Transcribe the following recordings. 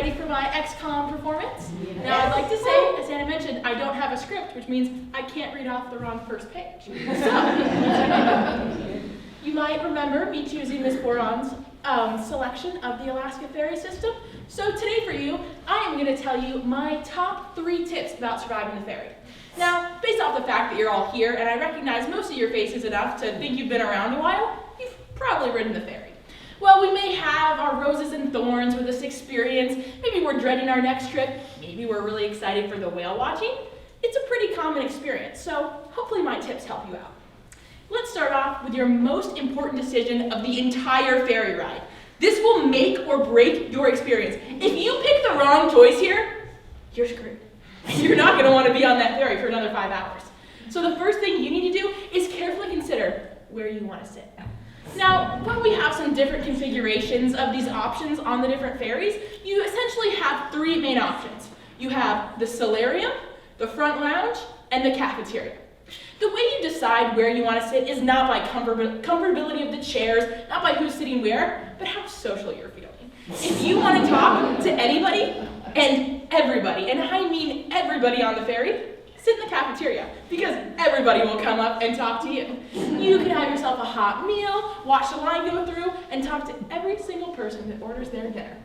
ready for my XCOM performance? Yes. Now I'd like to say, as Anna mentioned, I don't have a script, which means I can't read off the wrong first page. So, you might remember me choosing Miss Boron's selection of the Alaska Ferry System. So today for you, I am going to tell you my top 3 tips about surviving the ferry. Now, based off the fact that you're all here, and I recognize most of your faces enough to think you've been around a while, you've probably ridden the ferry. Well, we may have our roses and thorns with this experience. Maybe we're dreading our next trip. Maybe we're really excited for the whale watching. It's a pretty common experience, so hopefully my tips help you out. Let's start off with your most important decision of the entire ferry ride. This will make or break your experience. If you pick the wrong choice here, you're screwed. You're not going to want to be on that ferry for another 5 hours. So the first thing you need to do is carefully consider where you want to sit. Now, while we have some different configurations of these options on the different ferries, you essentially have 3 main options. You have the solarium, the front lounge, and the cafeteria. The way you decide where you want to sit is not by comfortability of the chairs, not by who's sitting where, but how social you're feeling. If you want to talk to anybody and everybody, and I mean everybody on the ferry, sit in the cafeteria, because everybody will come up and talk to you. You can have yourself a hot meal, watch the line go through, and talk to every single person that orders their dinner.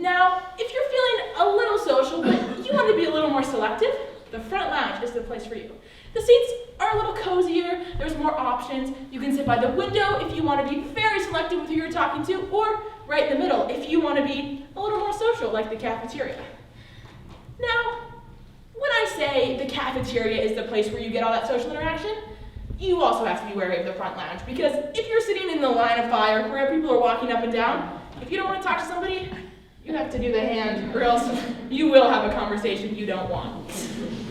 Now, if you're feeling a little social, but you want to be a little more selective, the front lounge is the place for you. The seats are a little cozier, there's more options. You can sit by the window if you want to be very selective with who you're talking to, or right in the middle if you want to be a little more social, like the cafeteria. Now, when I say the cafeteria is the place where you get all that social interaction, you also have to be wary of the front lounge, because if you're sitting in the line of fire where people are walking up and down, if you don't want to talk to somebody, you have to do the hand, or else you will have a conversation you don't want.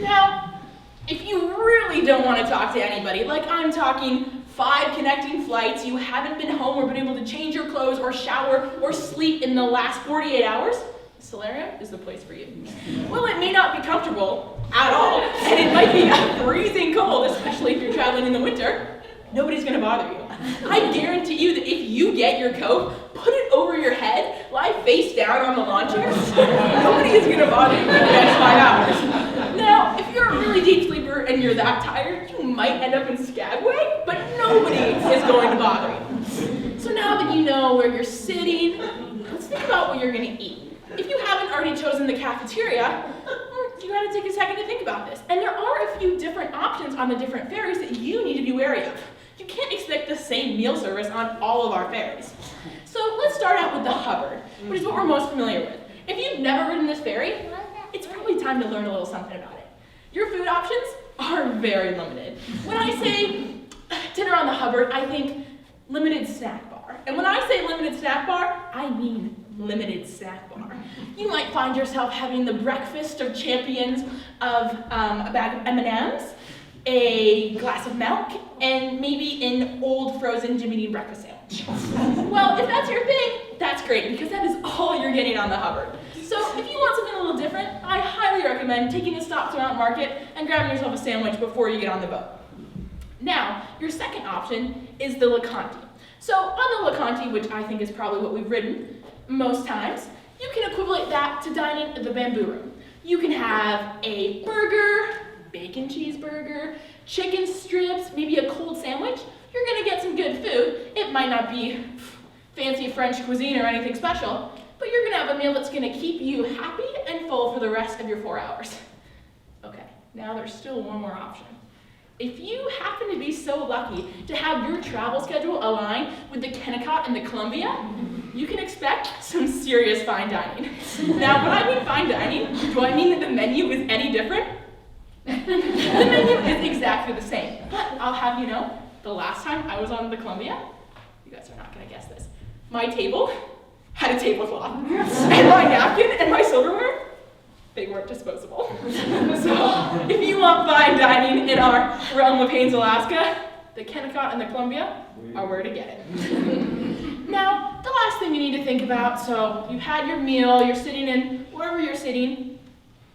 Now, if you really don't want to talk to anybody, like I'm talking 5 connecting flights, you haven't been home or been able to change your clothes or shower or sleep in the last 48 hours, the solarium is the place for you. Well, it may not be comfortable at all, and it might be freezing cold, especially if you're traveling in the winter. Nobody's going to bother you. I guarantee you that if you get your coat, put it over your head, lie face down on the lawn chairs, nobody is going to bother you for the next 5 hours. Now, if you're a really deep sleeper and you're that tired, you might end up in Skagway, but nobody is going to bother you. So now that you know where you're sitting, let's think about what you're going to eat. If you haven't already chosen the cafeteria, you got to take a second to think about this. And there are a few different options on the different ferries that you need to be wary of. You can't expect the same meal service on all of our ferries. So let's start out with the Hubbard, which is what we're most familiar with. If you've never ridden this ferry, it's probably time to learn a little something about it. Your food options are very limited. When I say dinner on the Hubbard, I think limited snack bar. And when I say limited snack bar, I mean limited snack bar. You might find yourself having the breakfast of champions of a bag of M&Ms, a glass of milk, and maybe an old frozen Jimmy Dean breakfast sandwich. Well, if that's your thing, that's great, because that is all you're getting on the Hubbard. So if you want something a little different, I highly recommend taking a stop to Mount Market and grabbing yourself a sandwich before you get on the boat. Now, your second option is the LeConte. So on the LeConte, which I think is probably what we've ridden most times, you can equivalent that to dining at the Bamboo Room. You can have a burger, bacon cheeseburger, chicken strips, maybe a cold sandwich. You're gonna get some good food. It might not be fancy French cuisine or anything special, but you're gonna have a meal that's gonna keep you happy and full for the rest of your 4 hours. Okay, now there's still one more option. If you happen to be so lucky to have your travel schedule align with the Kennecott and the Columbia, you can expect some serious fine dining. Now, when I mean fine dining, do I mean that the menu is any different? The menu is exactly the same, but I'll have you know, the last time I was on the Columbia, you guys are not gonna guess this, my table had a tablecloth, and my napkin and my silverware, they weren't disposable. So, if you want fine dining in our realm of Haines, Alaska, the Kennecott and the Columbia are where to get it. Now, the last thing you need to think about, so you've had your meal, you're sitting in wherever you're sitting,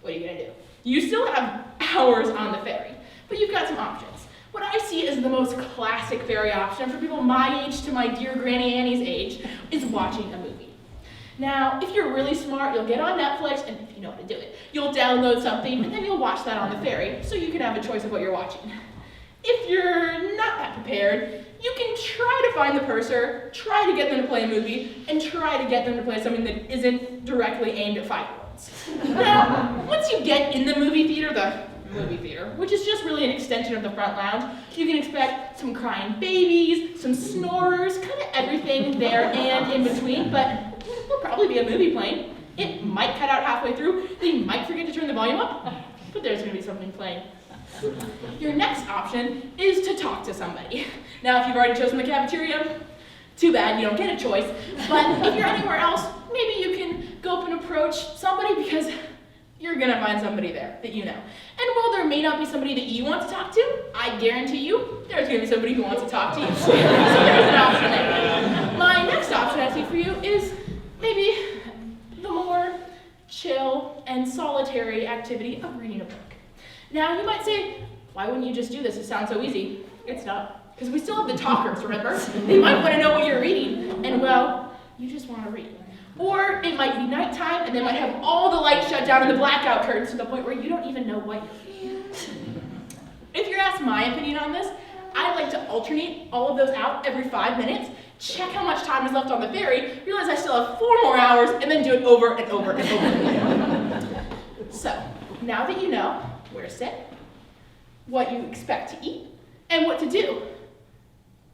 what are you gonna do? You still have hours on the ferry, but you've got some options. What I see as the most classic ferry option for people my age to my dear Granny Annie's age is watching a movie. Now, if you're really smart, you'll get on Netflix, and if you know how to do it, you'll download something, and then you'll watch that on the ferry, so you can have a choice of what you're watching. If you're not that prepared, you can try to find the purser, try to get them to play a movie, and try to get them to play something that isn't directly aimed at 5-year-olds. Now, once you get in the movie theater, which is just really an extension of the front lounge, you can expect some crying babies, some snorers, kind of everything there and in between, but there'll probably be a movie playing. It might cut out halfway through, they might forget to turn the volume up, but there's going to be something playing. Your next option is to talk to somebody. Now, if you've already chosen the cafeteria, too bad, you don't get a choice. But if you're anywhere else, maybe you can go up and approach somebody because you're gonna find somebody there that you know. And while there may not be somebody that you want to talk to, I guarantee you there's gonna be somebody who wants to talk to you. So there's an option there. My next option I see for you is maybe the more chill and solitary activity of reading a book. Now, you might say, why wouldn't you just do this? It sounds so easy. It's not, because we still have the talkers, remember? They might want to know what you're reading, and well, you just want to read. Or it might be nighttime, and they might have all the lights shut down and the blackout curtains to the point where you don't even know what you're reading. If you're asked my opinion on this, I like to alternate all of those out every 5 minutes, check how much time is left on the ferry, realize I still have 4 more hours, and then do it over and over and over again. So, now that you know where to sit, what you expect to eat, and what to do,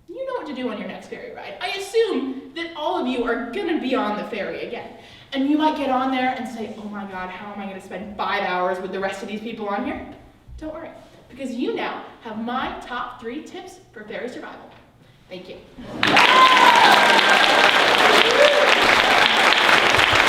you know what to do on your next ferry ride. I assume that all of you are gonna be on the ferry again. And you might get on there and say, oh my God, how am I gonna spend 5 hours with the rest of these people on here? Don't worry, because you now have my top 3 tips for ferry survival. Thank you.